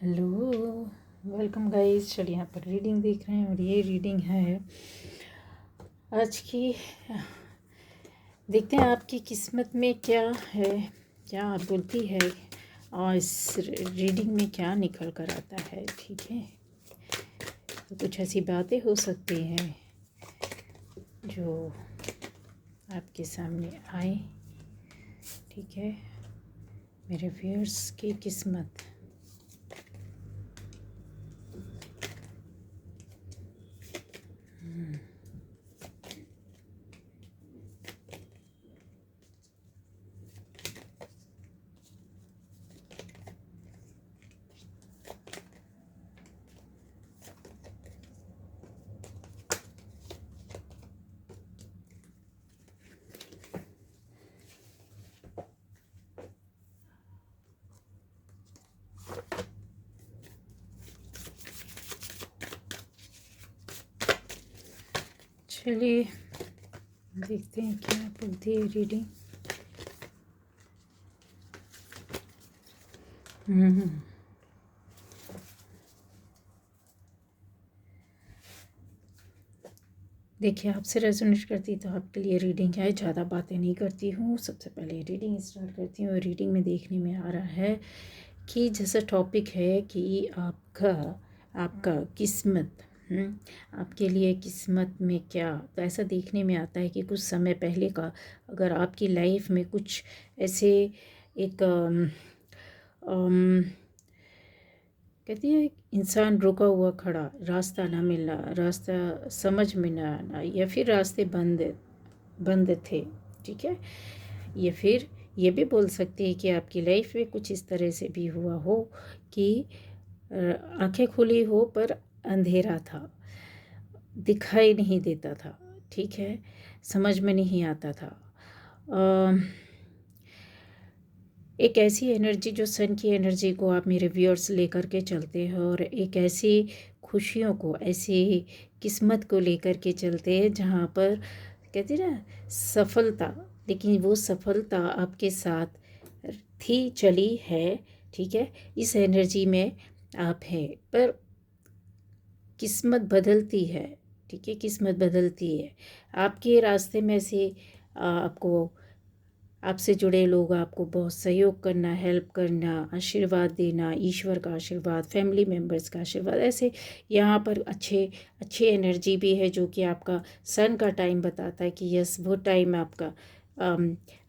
Hello, welcome guys. चलिए यहाँ पर रीडिंग देख रहे हैं और ये रीडिंग है आज की। देखते हैं आपकी किस्मत में क्या है, क्या आप बोलती है और इस रीडिंग में क्या निकल कर आता है। ठीक है, तो कुछ ऐसी बातें हो सकती हैं जो आपके सामने आए। ठीक है, मेरे व्यूअर्स की किस्मत। चलिए देखते हैं क्या बोलती है रीडिंग। देखिए, आपसे रेजोनेट करती तो आपके लिए रीडिंग है। ज़्यादा बातें नहीं करती हूँ, सबसे पहले रीडिंग स्टार्ट करती हूँ। रीडिंग में देखने में आ रहा है कि जैसा टॉपिक है कि आपका आपका किस्मत, आपके लिए किस्मत में क्या, तो ऐसा देखने में आता है कि कुछ समय पहले का अगर आपकी लाइफ में कुछ ऐसे एक कहती है इंसान रुका हुआ खड़ा, रास्ता ना मिलना, रास्ता समझ में ना आना, या फिर रास्ते बंद बंद थे। ठीक है, या फिर ये भी बोल सकते हैं कि आपकी लाइफ में कुछ इस तरह से भी हुआ हो कि आंखें खुली हो पर अंधेरा था, दिखाई नहीं देता था। ठीक है, समझ में नहीं आता था। एक ऐसी एनर्जी जो सन की एनर्जी को आप मेरे व्यूअर्स लेकर के चलते हैं, और एक ऐसी खुशियों को, ऐसी किस्मत को लेकर के चलते हैं जहाँ पर कहते हैं ना सफलता, लेकिन वो सफलता आपके साथ थी, चली है। ठीक है, इस एनर्जी में आप हैं, पर किस्मत बदलती है। ठीक है, किस्मत बदलती है। आपके रास्ते में से आपको, आपसे जुड़े लोग आपको बहुत सहयोग करना, हेल्प करना, आशीर्वाद देना, ईश्वर का आशीर्वाद, फैमिली मेम्बर्स का आशीर्वाद, ऐसे यहाँ पर अच्छी एनर्जी भी है जो कि आपका सन का टाइम बताता है कि यस वो टाइम आपका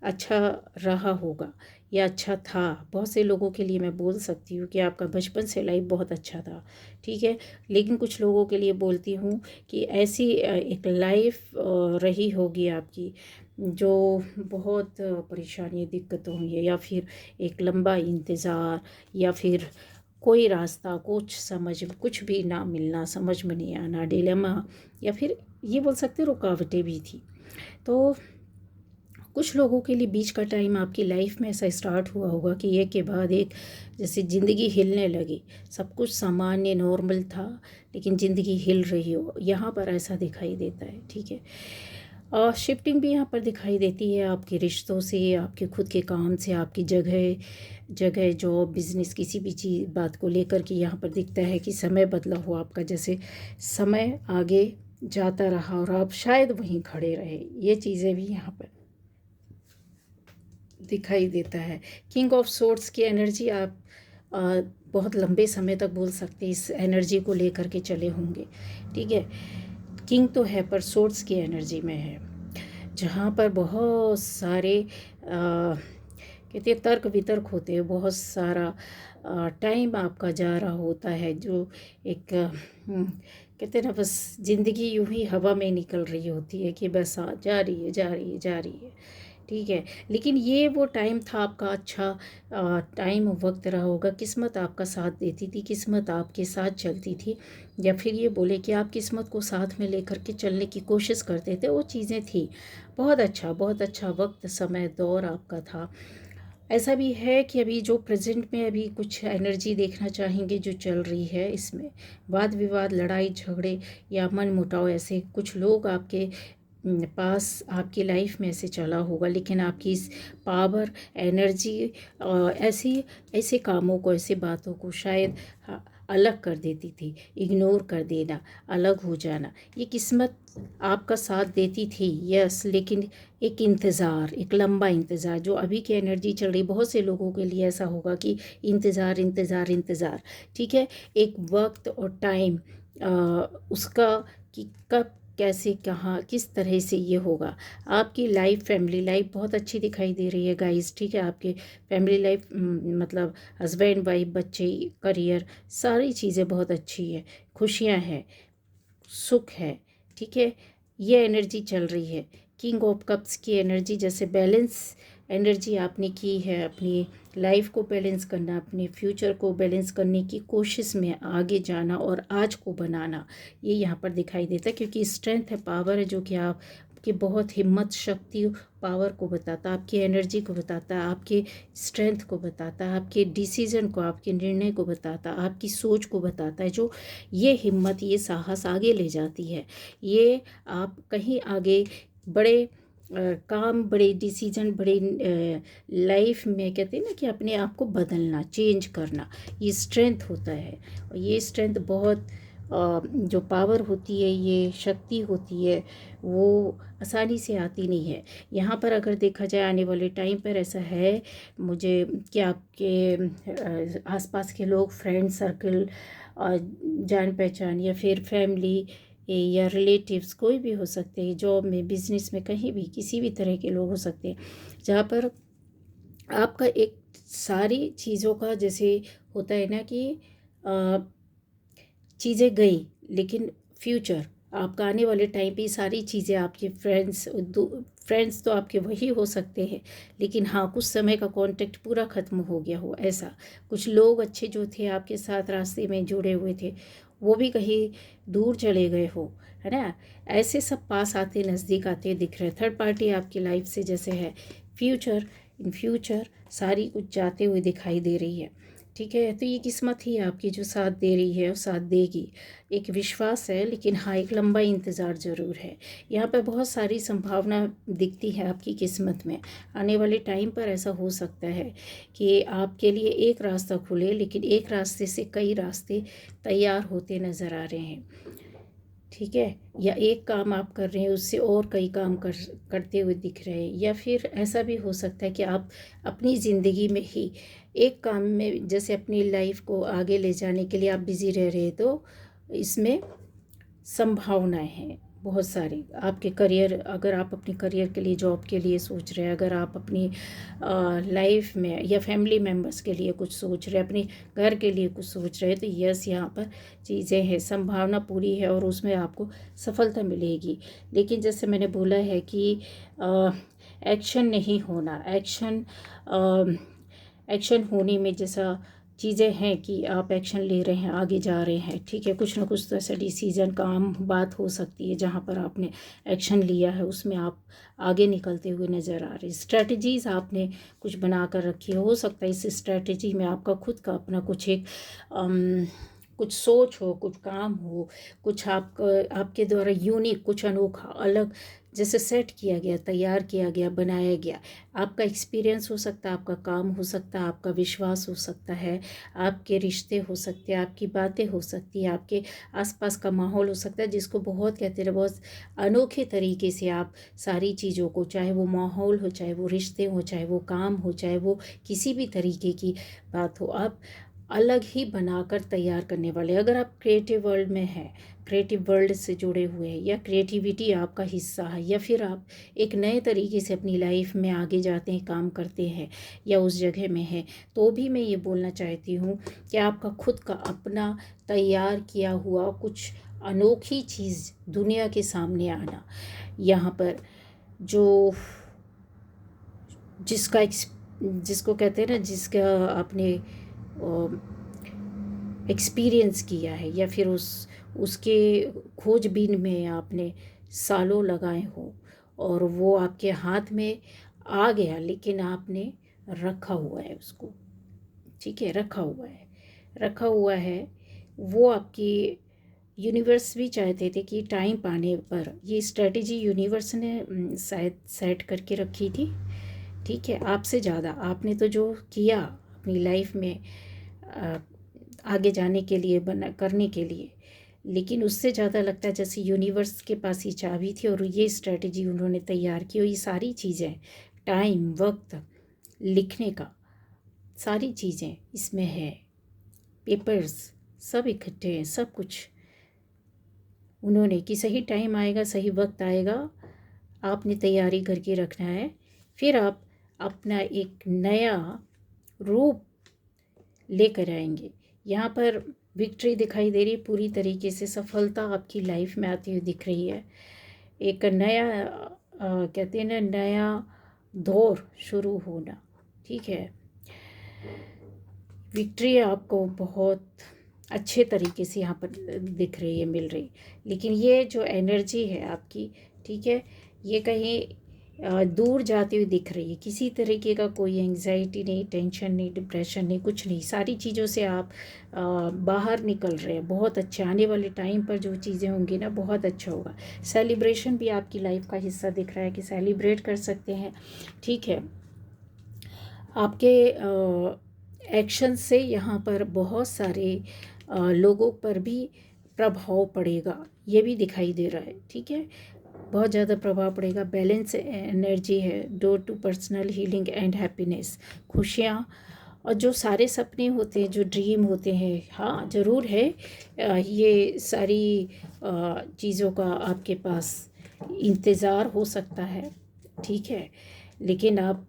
अच्छा रहा होगा या अच्छा था। बहुत से लोगों के लिए मैं बोल सकती हूँ कि आपका बचपन से लाइफ बहुत अच्छा था। ठीक है, लेकिन कुछ लोगों के लिए बोलती हूँ कि ऐसी एक लाइफ रही होगी आपकी जो बहुत परेशानी दिक्कतों हुई है, या फिर एक लंबा इंतज़ार, या फिर कोई रास्ता कुछ भी ना मिलना, समझ में नहीं आना, डिलेमा, या फिर ये बोल सकते रुकावटें भी थी। तो कुछ लोगों के लिए बीच का टाइम आपकी लाइफ में ऐसा स्टार्ट हुआ होगा कि एक के बाद एक जैसे ज़िंदगी हिलने लगी। सब कुछ सामान्य नॉर्मल था, लेकिन ज़िंदगी हिल रही हो, यहाँ पर ऐसा दिखाई देता है। ठीक है, और शिफ्टिंग भी यहाँ पर दिखाई देती है आपके रिश्तों से, आपके खुद के काम से, आपकी जगह जॉब बिजनेस, किसी भी चीज़ बात को लेकर के यहाँ पर दिखता है कि समय बदला हो आपका, जैसे समय आगे जाता रहा और आप शायद वहीं खड़े रहे। ये चीज़ें भी यहाँ पर दिखाई देता है। किंग ऑफ सोर्ड्स की एनर्जी आप बहुत लंबे समय तक बोल सकते हैं इस एनर्जी को लेकर के चले होंगे। ठीक है, किंग तो है पर सोर्ड्स की एनर्जी में है, जहाँ पर बहुत सारे कहते हैं तर्क वितर्क होते हैं, बहुत सारा टाइम आपका जा रहा होता है, जो एक कहते हैं ना बस ज़िंदगी यूं ही हवा में निकल रही होती है कि बस जा रही है, जा रही है, जा रही है। ठीक है, लेकिन ये वो टाइम था आपका अच्छा टाइम, वक्त रहा होगा, किस्मत आपका साथ देती थी, किस्मत आपके साथ चलती थी, या फिर ये बोले कि आप किस्मत को साथ में लेकर के चलने की कोशिश करते थे। वो चीज़ें थी, बहुत अच्छा वक्त, समय, दौर आपका था। ऐसा भी है कि अभी जो प्रेजेंट में अभी कुछ एनर्जी देखना चाहेंगे जो चल रही है, इसमें वाद विवाद, लड़ाई झगड़े या मन मुटाव, ऐसे कुछ लोग आपके पास आपकी लाइफ में ऐसे चला होगा, लेकिन आपकी इस पावर, एनर्जी ऐसी ऐसे कामों को, ऐसे बातों को शायद अलग कर देती थी। इग्नोर कर देना, अलग हो जाना, ये किस्मत आपका साथ देती थी, यस। लेकिन एक इंतज़ार, एक लंबा इंतज़ार, जो अभी की एनर्जी चल रही, बहुत से लोगों के लिए ऐसा होगा कि इंतज़ार इंतज़ार इंतज़ार, ठीक है। एक वक्त और टाइम उसका, कि कब, कैसे, कहाँ, किस तरह से ये होगा। आपकी लाइफ, फैमिली लाइफ बहुत अच्छी दिखाई दे रही है गाइस, ठीक है। आपके फैमिली लाइफ मतलब हस्बैंड वाइफ, बच्चे, करियर, सारी चीज़ें बहुत अच्छी है, खुशियाँ हैं, सुख है, ठीक है। ये एनर्जी चल रही है, किंग ऑफ कप्स की एनर्जी, जैसे बैलेंस एनर्जी आपने की है, अपनी लाइफ को बैलेंस करना, अपने फ्यूचर को बैलेंस करने की कोशिश में आगे जाना और आज को बनाना, ये यहाँ पर दिखाई देता है। क्योंकि स्ट्रेंथ है, पावर है, जो कि आपकी बहुत हिम्मत, शक्ति, पावर को बताता है, आपकी एनर्जी को बताता है, आपके स्ट्रेंथ को बताता है, आपके डिसीजन को, आपके निर्णय को बताता है, आपकी सोच को बताता है। जो ये हिम्मत, ये साहस आगे ले जाती है, ये आप कहीं आगे बड़े काम, बड़े डिसीजन, बड़े लाइफ में, कहते हैं ना कि अपने आप को बदलना, चेंज करना, ये स्ट्रेंथ होता है। और ये स्ट्रेंथ बहुत जो पावर होती है, ये शक्ति होती है, वो आसानी से आती नहीं है। यहाँ पर अगर देखा जाए आने वाले टाइम पर ऐसा है मुझे, कि आपके आसपास के लोग, फ्रेंड सर्कल, जान पहचान, या फिर फैमिली या रिलेटिव्स, कोई भी हो सकते हैं, जॉब में, बिजनेस में, कहीं भी, किसी भी तरह के लोग हो सकते हैं, जहाँ पर आपका एक सारी चीज़ों का, जैसे होता है ना कि चीज़ें गई, लेकिन फ्यूचर आपका, आने वाले टाइम पे सारी चीज़ें, आपके फ्रेंड्स तो आपके वही हो सकते हैं, लेकिन हाँ, कुछ समय का कांटेक्ट पूरा ख़त्म हो गया हो, ऐसा। कुछ लोग अच्छे जो थे आपके साथ रास्ते में जुड़े हुए थे, वो भी कहीं दूर चले गए हो, है ना। ऐसे सब पास आते, नज़दीक आते दिख रहे। थर्ड पार्टी आपकी लाइफ से जैसे है, फ्यूचर, इन फ्यूचर सारी कुछ जाते हुए दिखाई दे रही है, ठीक है। तो ये किस्मत ही आपकी जो साथ दे रही है और साथ देगी, एक विश्वास है। लेकिन हाँ, एक लंबा इंतज़ार ज़रूर है। यहाँ पर बहुत सारी संभावना दिखती है आपकी किस्मत में। आने वाले टाइम पर ऐसा हो सकता है कि आपके लिए एक रास्ता खुले, लेकिन एक रास्ते से कई रास्ते तैयार होते नज़र आ रहे हैं, ठीक है। या एक काम आप कर रहे हैं, उससे और कई काम करते हुए दिख रहे हैं। या फिर ऐसा भी हो सकता है कि आप अपनी ज़िंदगी में ही एक काम में, जैसे अपनी लाइफ को आगे ले जाने के लिए आप बिज़ी रह रहे हैं, तो इसमें संभावनाएं हैं बहुत सारी। आपके करियर, अगर आप अपने करियर के लिए, जॉब के लिए सोच रहे हैं, अगर आप अपनी लाइफ में या फैमिली मेम्बर्स के लिए कुछ सोच रहे हैं, अपने घर के लिए कुछ सोच रहे हैं, तो यस, यहाँ पर चीज़ें हैं, संभावना पूरी है और उसमें आपको सफलता मिलेगी। लेकिन जैसे मैंने बोला है कि एक्शन नहीं होना, एक्शन होने में जैसा चीज़ें हैं कि आप एक्शन ले रहे हैं, आगे जा रहे हैं, ठीक है। कुछ ना कुछ तो ऐसा डिसीजन, काम, बात हो सकती है जहाँ पर आपने एक्शन लिया है, उसमें आप आगे निकलते हुए नज़र आ रहे हैं। स्ट्रैटेजीज़ आपने कुछ बना कर रखी हो सकता है इस स्ट्रैटेजी में आपका खुद का अपना कुछ एक कुछ सोच हो, कुछ काम हो, कुछ आपके द्वारा यूनिक, कुछ अनोखा, अलग, जैसे सेट किया गया, तैयार किया गया, बनाया गया। आपका एक्सपीरियंस हो सकता है, आपका काम हो सकता है, आपका विश्वास हो सकता है, आपके रिश्ते हो सकते हैं, आपकी बातें हो सकती हैं, आपके आसपास का माहौल हो सकता है, जिसको बहुत कहते हैं, बहुत अनोखे तरीके से आप सारी चीज़ों को, चाहे वो माहौल हो, चाहे वो रिश्ते हो, चाहे वो काम हो, चाहे वो किसी भी तरीके की बात हो, आप अलग ही बनाकर तैयार करने वाले। अगर आप क्रिएटिव वर्ल्ड में हैं, क्रिएटिव वर्ल्ड से जुड़े हुए हैं, या क्रिएटिविटी आपका हिस्सा है, या फिर आप एक नए तरीके से अपनी लाइफ में आगे जाते हैं, काम करते हैं, या उस जगह में हैं, तो भी मैं ये बोलना चाहती हूँ कि आपका खुद का अपना तैयार किया हुआ कुछ अनोखी चीज़ दुनिया के सामने आना, यहाँ पर जो जिसको कहते हैं ना, जिसका आपने एक्सपीरियंस किया है, या फिर उसके खोजबीन में आपने सालों लगाए हो, और वो आपके हाथ में आ गया, लेकिन आपने रखा हुआ है उसको, ठीक है, रखा हुआ है, रखा हुआ है। वो आपकी यूनिवर्स भी चाहते थे कि टाइम पाने पर, ये स्ट्रेटजी यूनिवर्स ने शायद सेट करके रखी थी, ठीक है। आपसे ज़्यादा आपने तो जो किया अपनी लाइफ में अ, आगे जाने के लिए, बना करने के लिए, लेकिन उससे ज़्यादा लगता है जैसे यूनिवर्स के पास ही चाबी थी और ये स्ट्रेटजी उन्होंने तैयार की। और ये सारी चीज़ें, टाइम, वक्त, लिखने का, सारी चीज़ें इसमें है, पेपर्स सब इकट्ठे हैं, सब कुछ उन्होंने कि सही टाइम आएगा, सही वक्त आएगा, आपने तैयारी करके रखना है, फिर आप अपना एक नया रूप लेकर आएंगे। यहाँ पर विक्ट्री दिखाई दे रही है, पूरी तरीके से सफलता आपकी लाइफ में आती हुई दिख रही है। एक नया कहते हैं ना, नया दौर शुरू होना, ठीक है। विक्ट्री आपको बहुत अच्छे तरीके से यहाँ पर दिख रही है, मिल रही। लेकिन ये जो एनर्जी है आपकी, ठीक है, ये कहीं दूर जाती हुई दिख रही है। किसी तरीके का कोई एंग्जाइटी नहीं, टेंशन नहीं, डिप्रेशन नहीं, कुछ नहीं, सारी चीज़ों से आप बाहर निकल रहे हैं। बहुत अच्छे आने वाले टाइम पर जो चीज़ें होंगी ना, बहुत अच्छा होगा। सेलिब्रेशन भी आपकी लाइफ का हिस्सा दिख रहा है कि सेलिब्रेट कर सकते हैं, ठीक है। आपके एक्शन से यहाँ पर बहुत सारे लोगों पर भी प्रभाव पड़ेगा, ये भी दिखाई दे रहा है, ठीक है। बहुत ज़्यादा प्रभाव पड़ेगा। बैलेंस एनर्जी है, door to personal healing and happiness, खुशियाँ और जो सारे सपने होते हैं, जो ड्रीम होते हैं, हाँ ज़रूर है। ये सारी चीज़ों का आपके पास इंतज़ार हो सकता है, ठीक है। लेकिन आप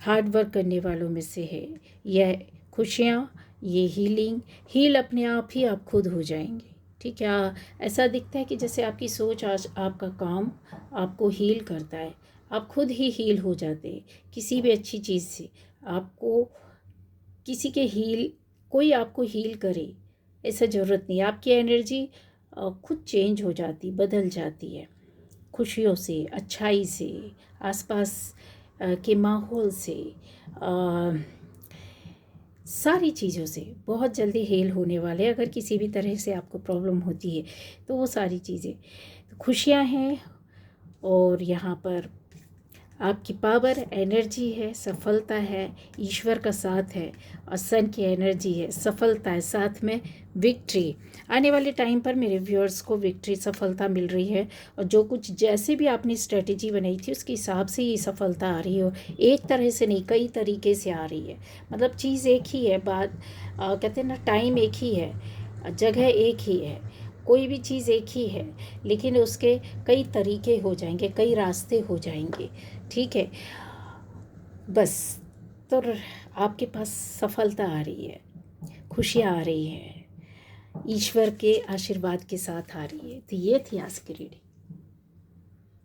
हार्ड वर्क करने वालों में से है। यह खुशियाँ, ये हील अपने आप ही आप खुद हो जाएंगे, ठीक है। ऐसा दिखता है कि जैसे आपकी सोच, आज आपका काम आपको हील करता है, आप खुद ही हील हो जाते हैं किसी भी अच्छी चीज़ से। आपको किसी के कोई आपको हील करे ऐसा ज़रूरत नहीं। आपकी एनर्जी खुद चेंज हो जाती, बदल जाती है, खुशियों से, अच्छाई से, आसपास के माहौल से, सारी चीज़ों से बहुत जल्दी हील होने वाले। अगर किसी भी तरह से आपको प्रॉब्लम होती है तो वो सारी चीज़ें, खुशियाँ हैं। और यहाँ पर आपकी पावर, एनर्जी है, सफलता है, ईश्वर का साथ है और सन की एनर्जी है, सफलता है, साथ में विक्ट्री। आने वाले टाइम पर मेरे व्यूअर्स को विक्ट्री, सफलता मिल रही है। और जो कुछ जैसे भी आपने स्ट्रेटजी बनाई थी उसके हिसाब से ये सफलता आ रही हो, एक तरह से नहीं, कई तरीके से आ रही है। मतलब चीज़ एक ही है, बात कहते हैं ना, टाइम एक ही है, जगह एक ही है, कोई भी चीज़ एक ही है, लेकिन उसके कई तरीके हो जाएंगे, कई रास्ते हो जाएंगे, ठीक है। बस तो आपके पास सफलता आ रही है, खुशियाँ आ रही हैं, ईश्वर के आशीर्वाद के साथ आ रही है। तो ये थी आज की रीडिंग।